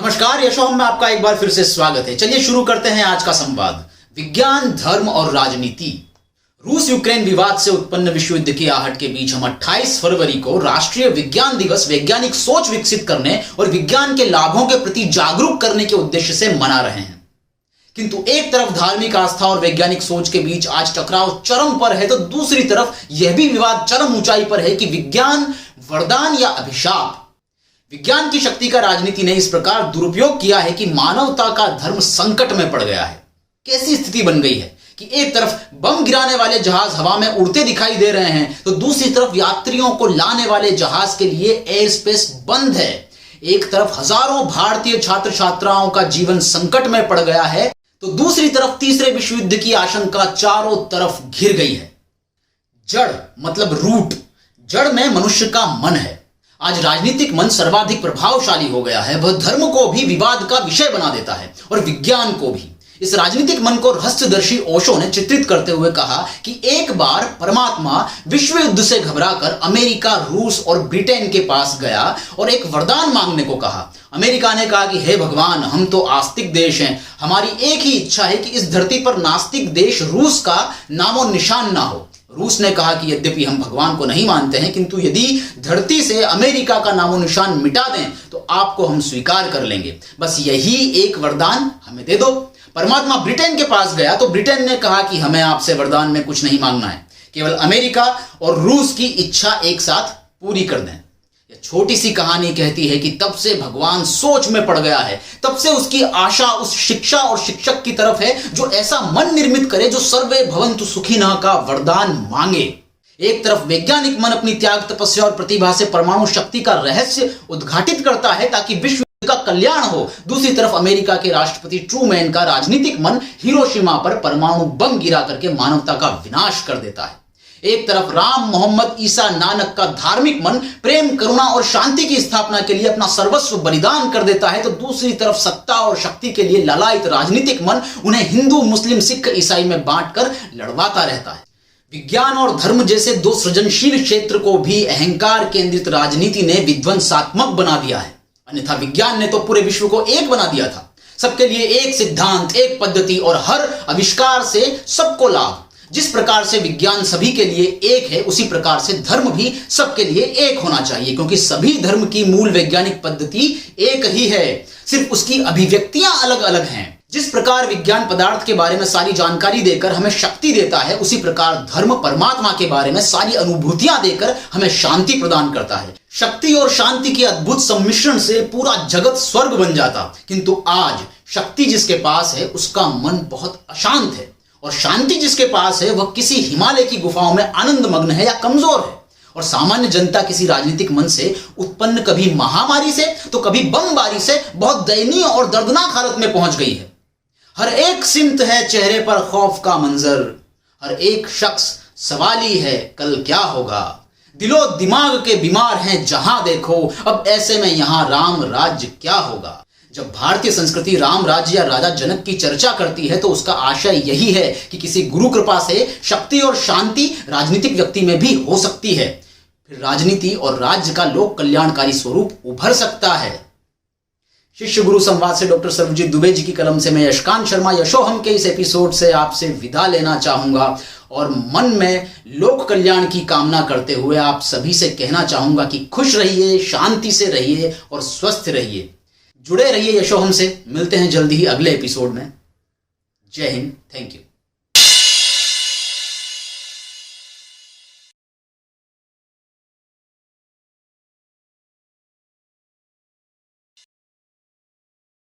नमस्कार, यशो हम में आपका एक बार फिर से स्वागत है। चलिए शुरू करते हैं आज का संवाद। विज्ञान, धर्म और राजनीति। रूस यूक्रेन विवाद से उत्पन्न विश्व युद्ध की आहट के बीच हम 28 फरवरी को राष्ट्रीय विज्ञान दिवस वैज्ञानिक सोच विकसित करने और विज्ञान के लाभों के प्रति जागरूक करने के उद्देश्य से मना रहे हैं। किंतु एक तरफ धार्मिक आस्था और वैज्ञानिक सोच के बीच आज टकराव चरम पर है, तो दूसरी तरफ यह भी विवाद चरम ऊंचाई पर है कि विज्ञान वरदान या अभिशाप। विज्ञान की शक्ति का राजनीति ने इस प्रकार दुरुपयोग किया है कि मानवता का धर्म संकट में पड़ गया है। कैसी स्थिति बन गई है कि एक तरफ बम गिराने वाले जहाज हवा में उड़ते दिखाई दे रहे हैं, तो दूसरी तरफ यात्रियों को लाने वाले जहाज के लिए एयर स्पेस बंद है। एक तरफ हजारों भारतीय छात्र छात्राओं का जीवन संकट में पड़ गया है, तो दूसरी तरफ तीसरे विश्व युद्ध की आशंका चारों तरफ घिर गई है। जड़ मतलब रूट, जड़ में मनुष्य का मन है। आज राजनीतिक मन सर्वाधिक प्रभावशाली हो गया है। वह धर्म को भी विवाद का विषय बना देता है और विज्ञान को भी। इस राजनीतिक मन को रहस्यदर्शी ओशो ने चित्रित करते हुए कहा कि एक बार परमात्मा विश्व युद्ध से घबराकर अमेरिका, रूस और ब्रिटेन के पास गया और एक वरदान मांगने को कहा। अमेरिका ने कहा कि हे भगवान, हम तो आस्तिक देश हैं, हमारी एक ही इच्छा है कि इस धरती पर नास्तिक देश रूस का नामो निशान ना हो। रूस ने कहा कि यद्यपि हम भगवान को नहीं मानते हैं, किंतु यदि धरती से अमेरिका का नामो निशान मिटा दें तो आपको हम स्वीकार कर लेंगे। बस यही एक वरदान हमें दे दो। परमात्मा ब्रिटेन के पास गया तो ब्रिटेन ने कहा कि हमें आपसे वरदान में कुछ नहीं मांगना है, केवल अमेरिका और रूस की इच्छा एक साथ पूरी कर दें। यह छोटी सी कहानी कहती है कि तब से भगवान सोच में पड़ गया है। तब से उसकी आशा उस शिक्षा और शिक्षक की तरफ है जो ऐसा मन निर्मित करे जो सर्वे भवन्तु सुखिनः का वरदान मांगे। एक तरफ वैज्ञानिक मन अपनी त्याग, तपस्या और प्रतिभा से परमाणु शक्ति का रहस्य उद्घाटित करता है ताकि विश्व का कल्याण हो। दूसरी तरफ अमेरिका के राष्ट्रपति ट्रूमैन का राजनीतिक मन हिरोशिमा पर परमाणु बम गिरा करके मानवता का विनाश कर देता है। एक तरफ राम, मोहम्मद, ईसा, नानक का धार्मिक मन प्रेम, करुणा और शांति की स्थापना के लिए अपना सर्वस्व बलिदान कर देता है, तो दूसरी तरफ सत्ता और शक्ति के लिए लालायित राजनीतिक मन उन्हें हिंदू, मुस्लिम, सिख, ईसाई में बांटकर लड़वाता रहता है। विज्ञान और धर्म जैसे दो सृजनशील क्षेत्र को भी अहंकार केंद्रित राजनीति ने विध्वंसात्मक बना दिया है। अन्यथा विज्ञान ने तो पूरे विश्व को एक बना दिया था। सबके लिए एक सिद्धांत, एक पद्धति और हर आविष्कार से सबको लाभ। जिस प्रकार से विज्ञान सभी के लिए एक है, उसी प्रकार से धर्म भी सबके लिए एक होना चाहिए, क्योंकि सभी धर्म की मूल वैज्ञानिक पद्धति एक ही है, सिर्फ उसकी अभिव्यक्तियां अलग अलग हैं। जिस प्रकार विज्ञान पदार्थ के बारे में सारी जानकारी देकर हमें शक्ति देता है, उसी प्रकार धर्म परमात्मा के बारे में सारी अनुभूतियां देकर हमें शांति प्रदान करता है। शक्ति और शांति के अद्भुत सम्मिश्रण से पूरा जगत स्वर्ग बन जाता, किंतु आज शक्ति जिसके पास है उसका मन बहुत अशांत है, और शांति जिसके पास है वह किसी हिमालय की गुफाओं में आनंद मग्न है या कमजोर है। और सामान्य जनता किसी राजनीतिक मन से उत्पन्न कभी महामारी से तो कभी बमबारी से बहुत दयनीय और दर्दनाक हालत में पहुंच गई है। हर एक सिमत है चेहरे पर खौफ का मंजर, हर एक शख्स सवाली है कल क्या होगा। दिलो दिमाग के बीमार हैं जहां देखो, अब ऐसे में यहां राम राज्य क्या होगा। जब भारतीय संस्कृति राम राज्य या राजा जनक की चर्चा करती है तो उसका आशय यही है कि किसी गुरु कृपा से शक्ति और शांति राजनीतिक व्यक्ति में भी हो सकती है, फिर राजनीति और राज्य का लोक कल्याणकारी स्वरूप उभर सकता है। शिष्य गुरु संवाद से डॉक्टर सर्वजीत दुबे जी की कलम से मैं यशकांत शर्मा यशो हम के इस एपिसोड से आपसे विदा लेना चाहूंगा, और मन में लोक कल्याण की कामना करते हुए आप सभी से कहना चाहूंगा कि खुश रहिए, शांति से रहिए और स्वस्थ रहिए। जुड़े रहिए यशो हमसे। मिलते हैं जल्दी ही अगले एपिसोड में। जय हिंद, थैंक यू।